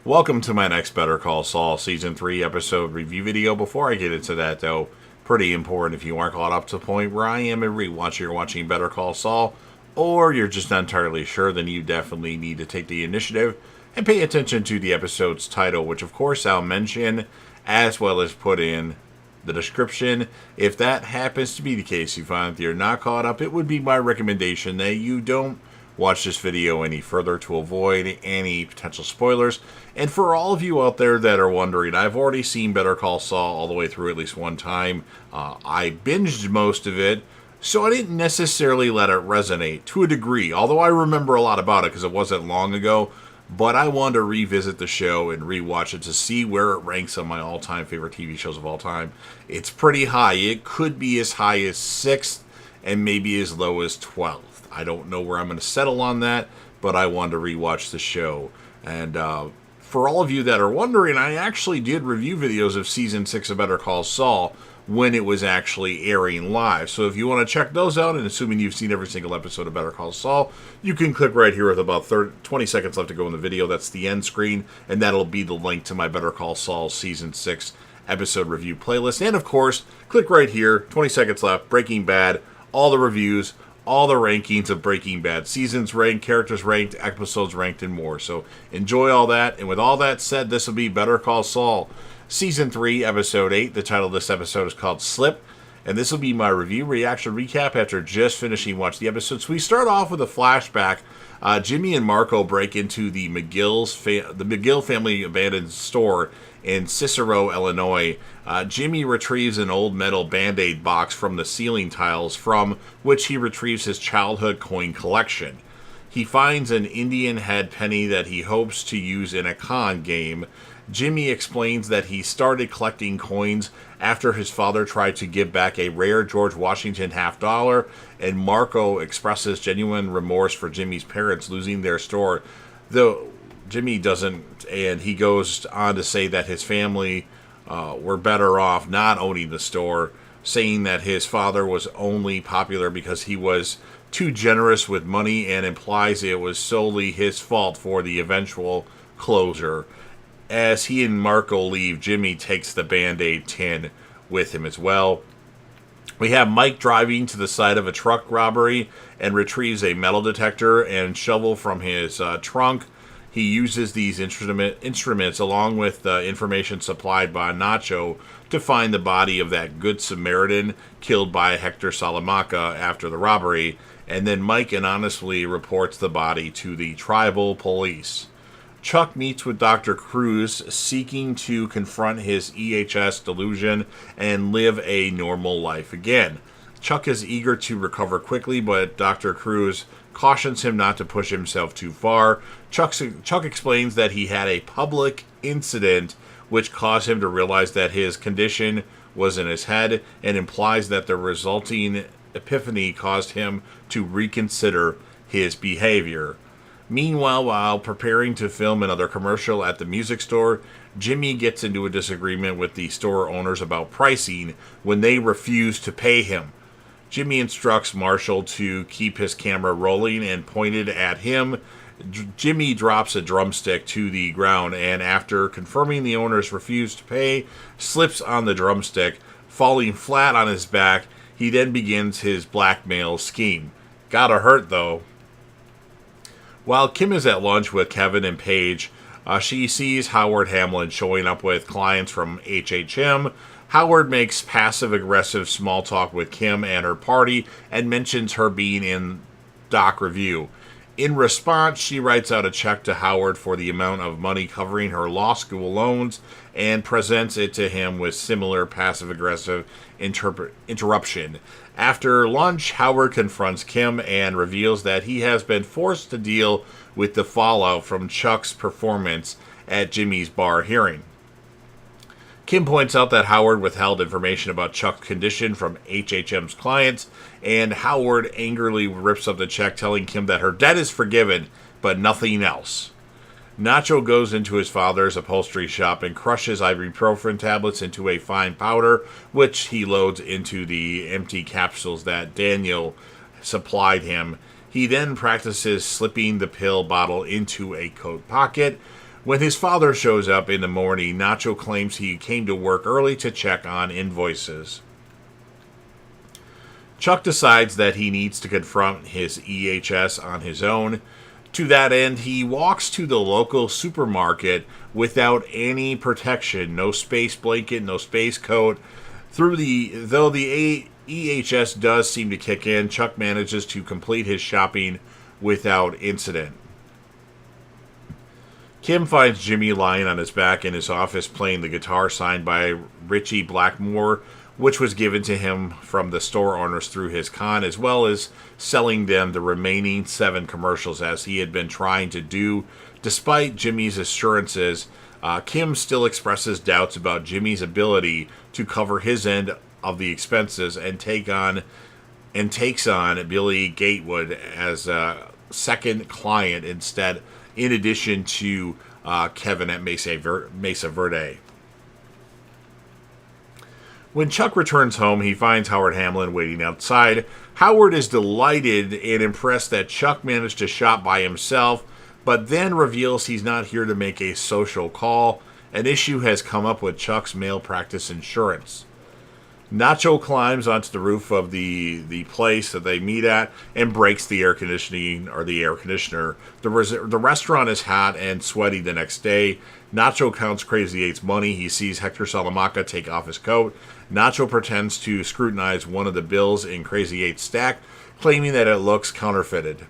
Welcome to my next Better Call Saul Season 3 episode review video. Before I get into that, though, pretty important if you aren't caught up to the point where I am a rewatcher, you're watching Better Call Saul, or you're just not entirely sure, then you definitely need to take the initiative and pay attention to the episode's title, which of course I'll mention as well as put in the description. If that happens to be the case, you find that you're not caught up, it would be my recommendation that you don't watch this video any further to avoid any potential spoilers. And for all of you out there that are wondering, I've already seen Better Call Saul all the way through at least one time. I binged most of it, so I didn't necessarily let it resonate to a degree, although I remember a lot about it because it wasn't long ago. But I wanted to revisit the show and rewatch it to see where it ranks on my all-time favorite TV shows of all time. It's pretty high. It could be as high as 6th and maybe as low as 12th. I don't know where I'm going to settle on that, but I wanted to rewatch the show. And for all of you that are wondering, I actually did review videos of Season 6 of Better Call Saul when it was actually airing live. So if you want to check those out, and assuming you've seen every single episode of Better Call Saul, you can click right here with about 20 seconds left to go in the video. That's the end screen, and that'll be the link to my Better Call Saul Season 6 episode review playlist. And of course, click right here, 20 seconds left, Breaking Bad, all the reviews, all the rankings of Breaking Bad. Seasons ranked, characters ranked, episodes ranked, and more. So enjoy all that. And with all that said, this will be Better Call Saul, Season 3, Episode 8. The title of this episode is called Slip. And this will be my review, reaction, recap after just finishing watching the episode. So we start off with a flashback. Jimmy and Marco break into the McGill family abandoned store in Cicero, Illinois. Jimmy retrieves an old metal Band-Aid box from the ceiling tiles, from which he retrieves his childhood coin collection. He finds an Indian head penny that he hopes to use in a con game. Jimmy explains that he started collecting coins after his father tried to give back a rare George Washington $50, and Marco expresses genuine remorse for Jimmy's parents losing their store, though Jimmy doesn't, and he goes on to say that his family were better off not owning the store, saying that his father was only popular because he was too generous with money, and implies it was solely his fault for the eventual closure. As he and Marco leave, Jimmy takes the Band-Aid tin with him as well. We have Mike driving to the site of a truck robbery and retrieves a metal detector and shovel from his trunk. He uses these instruments along with the information supplied by Nacho to find the body of that Good Samaritan killed by Hector Salamanca after the robbery, and then Mike anonymously reports the body to the tribal police. Chuck meets with Dr. Cruz, seeking to confront his EHS delusion and live a normal life again. Chuck is eager to recover quickly, but Dr. Cruz cautions him not to push himself too far. Chuck explains that he had a public incident which caused him to realize that his condition was in his head, and implies that the resulting epiphany caused him to reconsider his behavior. Meanwhile, while preparing to film another commercial at the music store, Jimmy gets into a disagreement with the store owners about pricing when they refuse to pay him. Jimmy instructs Marshall to keep his camera rolling and pointed at him. Jimmy drops a drumstick to the ground, and after confirming the owners refuse to pay, slips on the drumstick, falling flat on his back. He then begins his blackmail scheme. Gotta hurt, though. While Kim is at lunch with Kevin and Paige, she sees Howard Hamlin showing up with clients from HHM. Howard makes passive-aggressive small talk with Kim and her party and mentions her being in Doc Review. In response, she writes out a check to Howard for the amount of money covering her law school loans and presents it to him with similar passive-aggressive interruption. After lunch, Howard confronts Kim and reveals that he has been forced to deal with the fallout from Chuck's performance at Jimmy's bar hearing. Kim points out that Howard withheld information about Chuck's condition from HHM's clients, and Howard angrily rips up the check, telling Kim that her debt is forgiven, but nothing else. Nacho goes into his father's upholstery shop and crushes ibuprofen tablets into a fine powder, which he loads into the empty capsules that Daniel supplied him. He then practices slipping the pill bottle into a coat pocket. When his father shows up in the morning, Nacho claims he came to work early to check on invoices. Chuck decides that he needs to confront his EHS on his own. To that end, he walks to the local supermarket without any protection, no space blanket, no space coat. Though the EHS does seem to kick in, Chuck manages to complete his shopping without incident. Kim finds Jimmy lying on his back in his office playing the guitar signed by Richie Blackmore, which was given to him from the store owners through his con, as well as selling them the remaining 7 commercials as he had been trying to do. Despite Jimmy's assurances, Kim still expresses doubts about Jimmy's ability to cover his end of the expenses and takes on Billy Gatewood as a second client instead, in addition to Kevin at Mesa Verde. When Chuck returns home, he finds Howard Hamlin waiting outside. Howard is delighted and impressed that Chuck managed to shop by himself, but then reveals he's not here to make a social call. An issue has come up with Chuck's malpractice insurance. Nacho climbs onto the roof of the place that they meet at and breaks the air conditioning or the air conditioner. The restaurant is hot and sweaty the next day. Nacho counts Crazy 8's money. He sees Hector Salamanca take off his coat. Nacho pretends to scrutinize one of the bills in Crazy 8's stack, claiming that it looks counterfeit.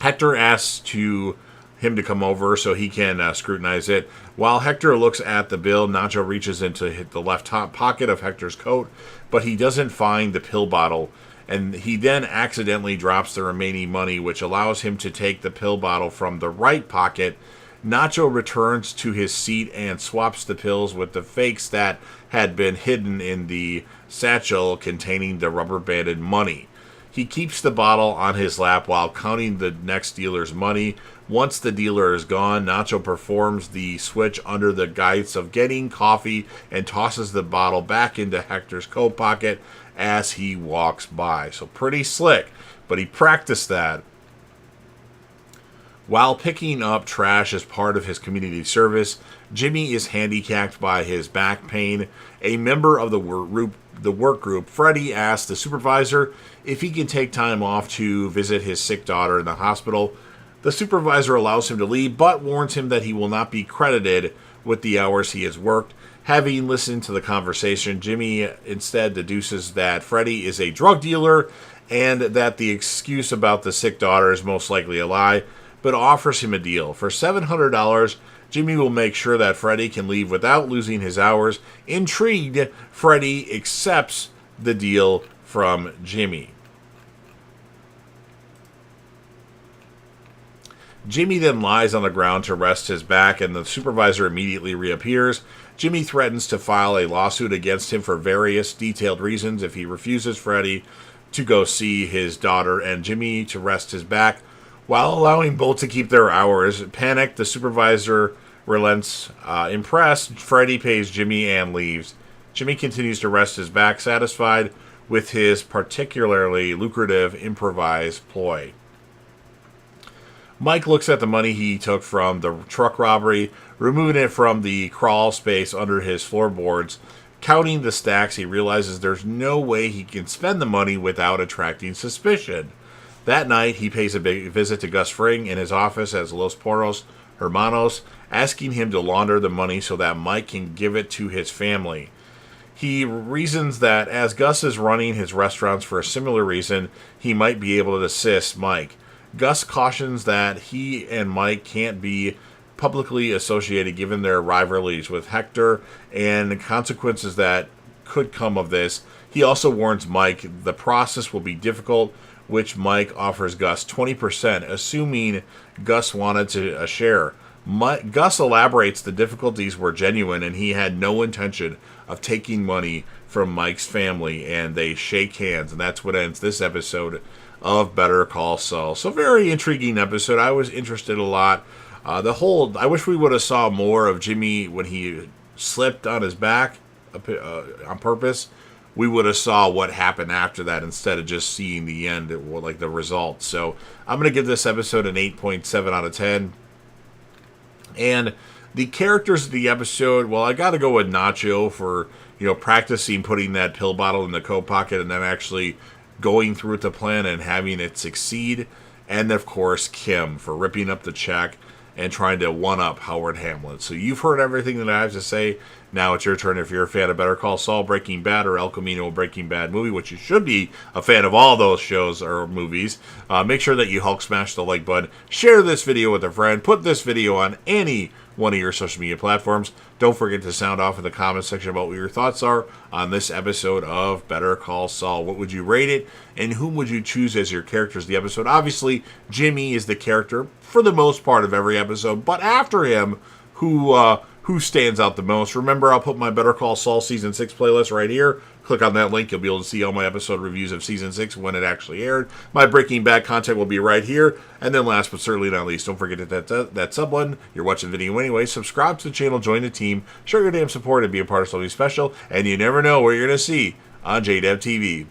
Hector asks him to come over so he can scrutinize it. While Hector looks at the bill, Nacho reaches into the left top pocket of Hector's coat, but he doesn't find the pill bottle, and he then accidentally drops the remaining money, which allows him to take the pill bottle from the right pocket. Nacho returns to his seat and swaps the pills with the fakes that had been hidden in the satchel containing the rubber-banded money. He keeps the bottle on his lap while counting the next dealer's money. Once the dealer is gone, Nacho performs the switch under the guise of getting coffee and tosses the bottle back into Hector's coat pocket as he walks by. So pretty slick, but he practiced that. While picking up trash as part of his community service, Jimmy is handicapped by his back pain. A member of the work group, Freddie, asks the supervisor if he can take time off to visit his sick daughter in the hospital. The supervisor allows him to leave, but warns him that he will not be credited with the hours he has worked. Having listened to the conversation, Jimmy instead deduces that Freddie is a drug dealer and that the excuse about the sick daughter is most likely a lie, but offers him a deal. For $700, Jimmy will make sure that Freddie can leave without losing his hours. Intrigued, Freddie accepts the deal from Jimmy. Jimmy then lies on the ground to rest his back, and the supervisor immediately reappears. Jimmy threatens to file a lawsuit against him for various detailed reasons if he refuses Freddie to go see his daughter and Jimmy to rest his back, while allowing both to keep their hours. Panicked, the supervisor relents. Impressed, Freddie pays Jimmy and leaves. Jimmy continues to rest his back, satisfied with his particularly lucrative improvised ploy. Mike looks at the money he took from the truck robbery, removing it from the crawl space under his floorboards. Counting the stacks, he realizes there's no way he can spend the money without attracting suspicion. That night, he pays a big visit to Gus Fring in his office as Los Porros Hermanos, asking him to launder the money so that Mike can give it to his family. He reasons that as Gus is running his restaurants for a similar reason, he might be able to assist Mike. Gus cautions that he and Mike can't be publicly associated given their rivalries with Hector and the consequences that could come of this. He also warns Mike the process will be difficult, which Mike offers Gus 20%, assuming Gus wanted to share. Gus elaborates the difficulties were genuine and he had no intention of taking money from Mike's family, and they shake hands, and that's what ends this episode of Better Call Saul. So very intriguing episode. I was interested a lot. I wish we would have saw more of Jimmy when he slipped on his back on purpose. We would have saw what happened after that instead of just seeing the end, like the result. So I'm going to give this episode an 8.7 out of 10. And the characters of the episode, well, I got to go with Nacho for, practicing putting that pill bottle in the coat pocket and then actually going through with the plan and having it succeed. And, of course, Kim for ripping up the check and trying to one-up Howard Hamlet. So you've heard everything that I have to say. Now it's your turn. If you're a fan of Better Call Saul, Breaking Bad, or El Camino, Breaking Bad movie, which you should be a fan of all those shows or movies, make sure that you Hulk smash the like button. Share this video with a friend. Put this video on any one of your social media platforms. Don't forget to sound off in the comment section about what your thoughts are on this episode of Better Call Saul. What would you rate it, and whom would you choose as your characters of the episode? Obviously, Jimmy is the character for the most part of every episode, but after him, who stands out the most? Remember, I'll put my Better Call Saul Season 6 playlist right here. Click on that link. You'll be able to see all my episode reviews of Season 6 when it actually aired. My Breaking Bad content will be right here. And then last but certainly not least, don't forget that sub button. You're watching the video anyway. Subscribe to the channel, join the team, show your damn support, and be a part of something special. And you never know where you're going to see on JDev TV.